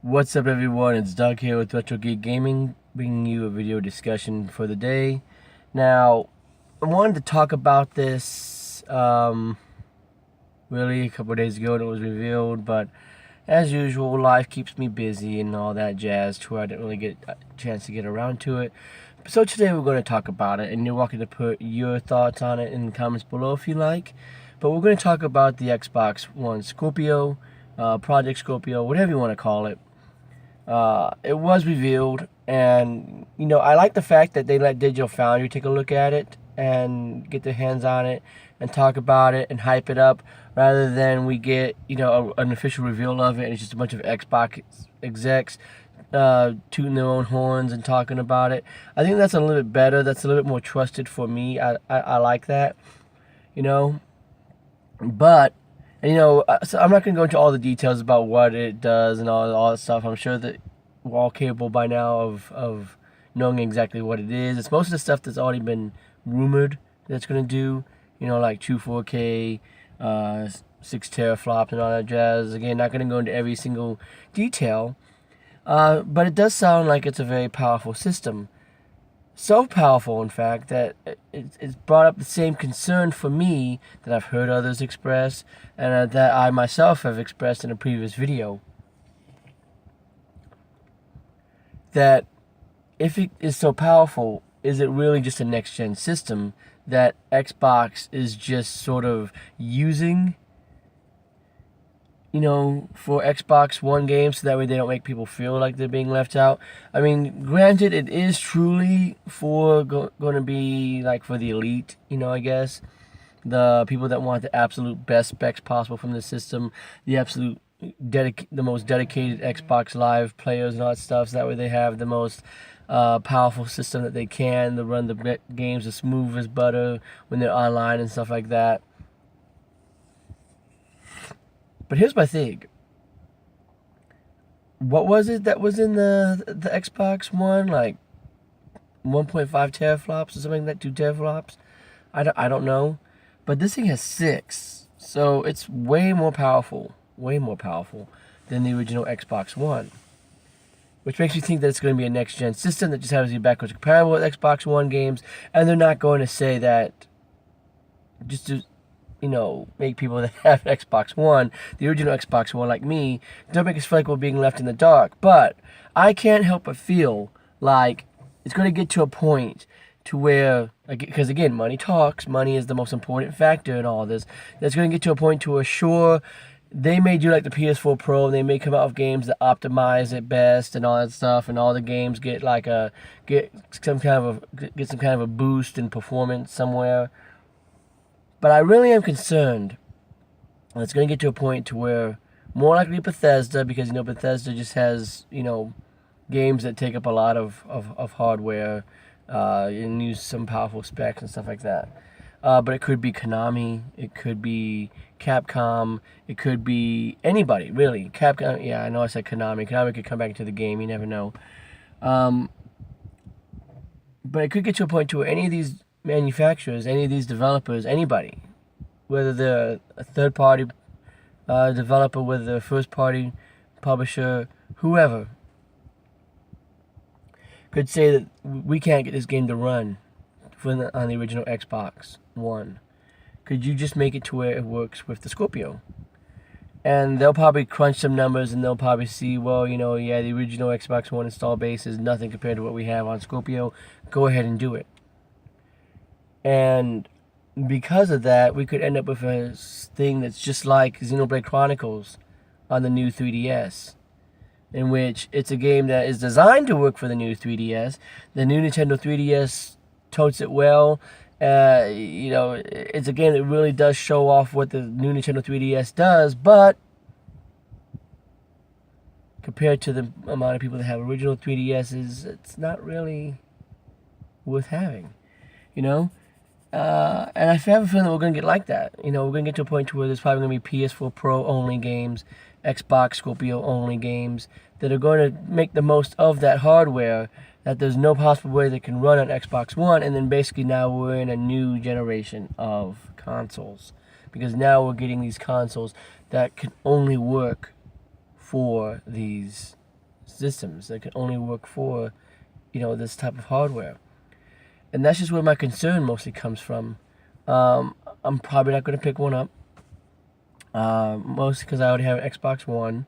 What's up, everyone? It's Doug here with Retro Geek Gaming, bringing you a video discussion for the day. Now, I wanted to talk about this really a couple of days ago. It was revealed, but as usual, life keeps me busy and all that jazz, to where I didn't really get a chance to get around to it. So today we're going to talk about it, and you're welcome to put your thoughts on it in the comments below if you like. But we're going to talk about the Xbox One Scorpio, Project Scorpio, whatever you want to call it. It was revealed, and I like the fact that they let Digital Foundry take a look at it and get their hands on it and talk about it and hype it up, rather than we get an official reveal of it and it's just a bunch of Xbox execs tooting their own horns and talking about it. I think that's a little bit better. That's a little bit more trusted for me. I like that, but. So I'm not going to go into all the details about what it does and all that stuff. I'm sure that we're all capable by now of knowing exactly what it is. It's most of the stuff that's already been rumored that it's going to do, like true 4K, 6 teraflops and all that jazz. Again, not going to go into every single detail, but it does sound like it's a very powerful system. So powerful, in fact, that it's brought up the same concern for me that I've heard others express, and that I myself have expressed in a previous video. That if it is so powerful, is it really just a next-gen system that Xbox is just sort of using, for Xbox One games, so that way they don't make people feel like they're being left out? I mean, granted, it is truly going to be like for the elite, I guess. The people that want the absolute best specs possible from the system, the most dedicated Xbox Live players and all that stuff, so that way they have the most powerful system that they can to run the games as smooth as butter when they're online and stuff like that. But here's my thing. What was it that was in the Xbox One? Like 1.5 teraflops or something like that? 2 teraflops? I don't know. But this thing has 6. So it's way more powerful than the original Xbox One. Which makes me think that it's going to be a next-gen system that just happens to be backwards compatible with Xbox One games. And they're not going to say that just to make people that have an Xbox One, the original Xbox One like me, don't make us feel like we're being left in the dark. But I can't help but feel like it's going to get to a point to where, because again, money talks, money is the most important factor in all this, that's going to get to a point to where, sure, they may do like the PS4 Pro, and they may come out with games that optimize it best and all that stuff, and all the games get some kind of a boost in performance somewhere. But I really am concerned that it's going to get to a point to where, more likely Bethesda, because Bethesda just has games that take up a lot of hardware and use some powerful specs and stuff like that. But it could be Konami, it could be Capcom, it could be anybody really. Capcom, yeah, I know I said Konami. Konami could come back into the game. You never know. But it could get to a point to where any of these manufacturers, any of these developers, anybody, whether they're a third-party developer, whether they're a first-party publisher, whoever, could say that we can't get this game to run on the original Xbox One. Could you just make it to where it works with the Scorpio? And they'll probably crunch some numbers, and they'll probably see, well, yeah, the original Xbox One install base is nothing compared to what we have on Scorpio. Go ahead and do it. And because of that, we could end up with a thing that's just like Xenoblade Chronicles on the new 3DS, in which it's a game that is designed to work for the new 3DS. The new Nintendo 3DS totes it well. It's a game that really does show off what the new Nintendo 3DS does, but compared to the amount of people that have original 3DSs, it's not really worth having, and I have a feeling that we're going to get like that. We're going to get to a point where there's probably going to be PS4 Pro only games, Xbox Scorpio only games that are going to make the most of that hardware that there's no possible way they can run on Xbox One, and then basically now we're in a new generation of consoles. Because now we're getting these consoles that can only work for these systems that can only work for, this type of hardware. And that's just where my concern mostly comes from. I'm probably not going to pick one up. Mostly because I already have an Xbox One,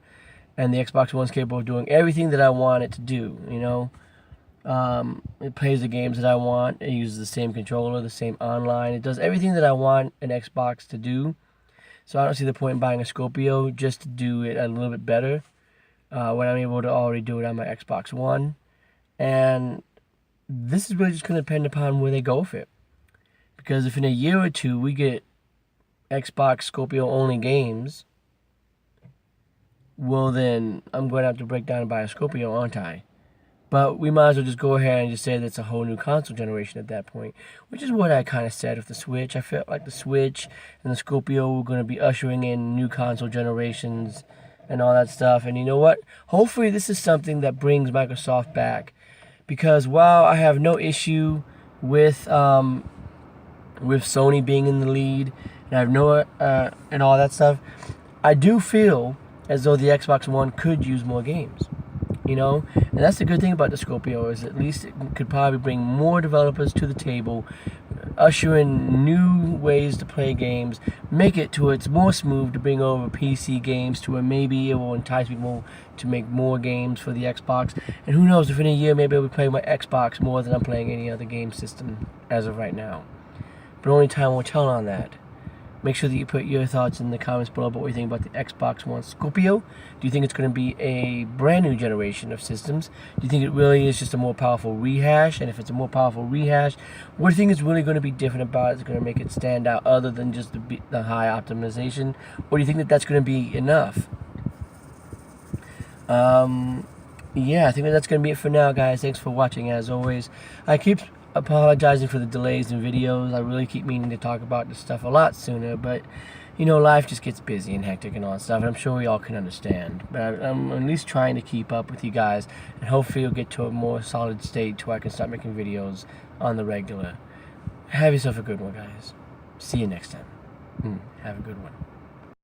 and the Xbox One's capable of doing everything that I want it to do. It plays the games that I want. It uses the same controller, the same online. It does everything that I want an Xbox to do. So I don't see the point in buying a Scorpio just to do it a little bit better when I'm able to already do it on my Xbox One. And this is really just going to depend upon where they go with it. Because if in a year or two we get Xbox Scorpio only games, well then I'm going to have to break down and buy a Scorpio, aren't I? But we might as well just go ahead and just say that's a whole new console generation at that point, which is what I kind of said with the Switch. I felt like the Switch and the Scorpio were going to be ushering in new console generations and all that stuff. And you know what? Hopefully this is something that brings Microsoft back, because while I have no issue with Sony being in the lead, and I have no and all that stuff, I do feel as though the Xbox One could use more games. And that's the good thing about the Scorpio, is at least it could probably bring more developers to the table, usher in new ways to play games, make it to it's more smooth to bring over PC games to where maybe it will entice people to make more games for the Xbox. And who knows, if in a year maybe I'll be playing my Xbox more than I'm playing any other game system as of right now. But only time will tell on that. Make sure that you put your thoughts in the comments below about what you think about the Xbox One Scorpio. Do you think it's going to be a brand new generation of systems? Do you think it really is just a more powerful rehash? And if it's a more powerful rehash, what do you think is really going to be different about it? Is it going to make it stand out other than just the high optimization? Or do you think that that's going to be enough? Yeah, I think that's going to be it for now, guys. Thanks for watching, as always. I keep apologizing for the delays in videos. I really keep meaning to talk about this stuff a lot sooner, but life just gets busy and hectic and all that stuff, and I'm sure we all can understand. But I'm at least trying to keep up with you guys, and hopefully you'll get to a more solid state to where I can start making videos on the regular. Have yourself a good one, guys. See you next time. Have a good one.